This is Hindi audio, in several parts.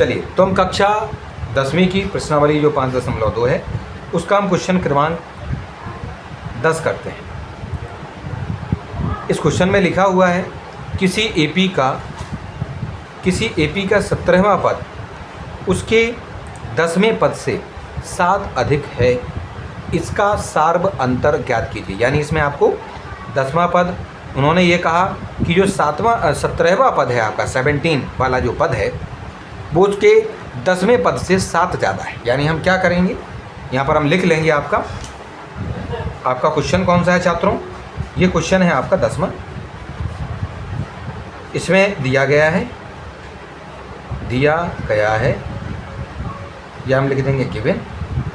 चलिए, तो हम कक्षा 10वीं की प्रश्नावली जो 5.2 है उसका हम क्वेश्चन क्रमांक 10 करते हैं। इस क्वेश्चन में लिखा हुआ है किसी एपी का 17वां पद उसके 10वें पद से 7 अधिक है, इसका सार्व अंतर ज्ञात कीजिए। यानी इसमें आपको 10वां पद उन्होंने ये कहा कि जो 17वां पद है आपका 17 वाला जो पद है वो उसके 10वें पद से 7 ज़्यादा है। यानी हम क्या करेंगे, यहाँ पर हम लिख लेंगे आपका क्वेश्चन कौन सा है छात्रों, ये क्वेश्चन है आपका 10वां। इसमें दिया गया है या हम लिख देंगे गिवन,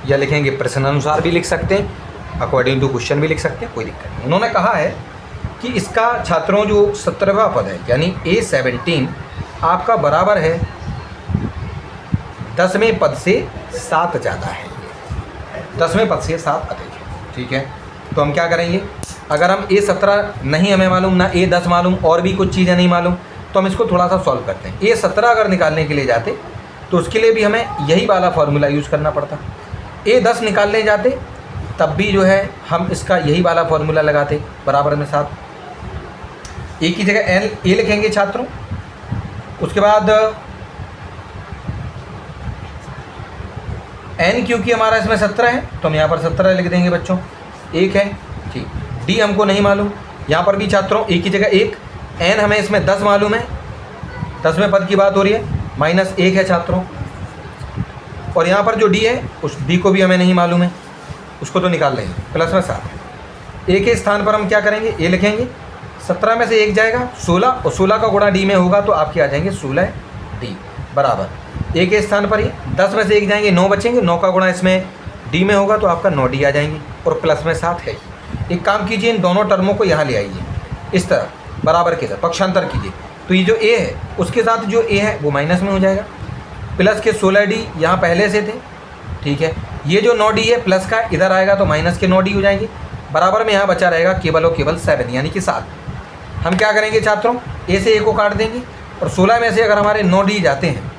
या लिखेंगे प्रश्न अनुसार भी लिख सकते हैं, अकॉर्डिंग टू क्वेश्चन भी लिख सकते हैं, कोई दिक्कत नहीं। उन्होंने कहा है कि इसका छात्रों जो 17वां पद है यानी A17 आपका बराबर है 10वें पद से 7 ज़्यादा है, 10वें पद से 7 अधिक है। ठीक है, तो हम क्या करेंगे, अगर हम A17 नहीं हमें मालूम ना A10 मालूम और भी कुछ चीज़ें नहीं मालूम तो हम इसको थोड़ा सा सॉल्व करते हैं। A17 अगर निकालने के लिए जाते तो उसके लिए भी हमें यही वाला फार्मूला यूज़ करना पड़ता। A10 निकालने जाते तब भी जो है हम इसका यही वाला फार्मूला लगाते, बराबर में 7। ए की जगह ए लिखेंगे छात्रों, उसके बाद n क्योंकि हमारा इसमें 17 है तो हम यहाँ पर 17 लिख देंगे बच्चों, 1 है। ठीक, d हमको नहीं मालूम, यहाँ पर भी छात्रों ए की जगह 1, n हमें इसमें 10 मालूम है, 10वें पद की बात हो रही है, -1 है छात्रों। और यहाँ पर जो d है उस d को भी हमें नहीं मालूम है, उसको तो निकाल लेंगे, प्लस में 7 है। ए के स्थान पर हम क्या करेंगे, ए लिखेंगे, 17 में से 1 जाएगा 16 और 16 का गुणा d में होगा तो आपके आ जाएंगे 16 d बराबर। ए के स्थान पर ही 10 में से 1 जाएंगे 9 बचेंगे, 9 का गुणा इसमें d में होगा तो आपका 9d आ जाएंगे और प्लस में 7 है। एक काम कीजिए, इन दोनों टर्मों को यहाँ ले आइए, इस तरह बराबर की तरह पक्षांतर कीजिए, तो ये जो a है उसके साथ जो a है वो माइनस में हो जाएगा, प्लस के 16d यहाँ पहले से थे। ठीक है, ये जो 9d है प्लस का इधर आएगा तो माइनस के 9d हो जाएंगे, बराबर में यहाँ बचा रहेगा केवल और केवल 7 यानी कि 7। हम क्या करेंगे छात्रों, a से a को काट देंगे और 16 में से अगर हमारे 9d जाते हैं,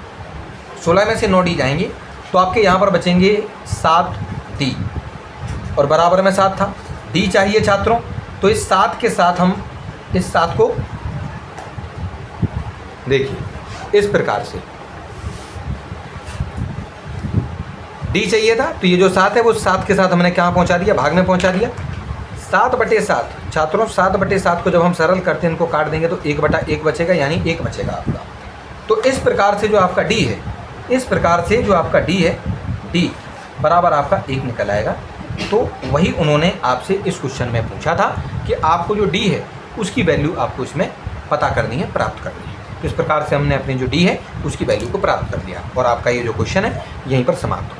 16 में से 9d जाएंगे तो आपके यहाँ पर बचेंगे 7d और बराबर में 7 था, d चाहिए छात्रों। तो इस 7 के साथ हम इस 7 को देखिए इस प्रकार से, d चाहिए था तो ये जो 7 है वो 7 के साथ हमने क्या पहुंचा दिया, भाग में पहुंचा दिया। 7/7 छात्रों, 7/7 को जब हम सरल करते हैं, इनको काट देंगे तो 1/1 बचेगा, यानी 1 बचेगा आपका। तो इस प्रकार से जो आपका d है, इस प्रकार से जो आपका d है, d बराबर आपका 1 निकल आएगा। तो वही उन्होंने आपसे इस क्वेश्चन में पूछा था कि आपको जो d है उसकी वैल्यू आपको इसमें पता करनी है, प्राप्त करनी है। तो इस प्रकार से हमने अपनी जो d है उसकी वैल्यू को प्राप्त कर लिया और आपका ये जो क्वेश्चन है यहीं पर समाप्त हो।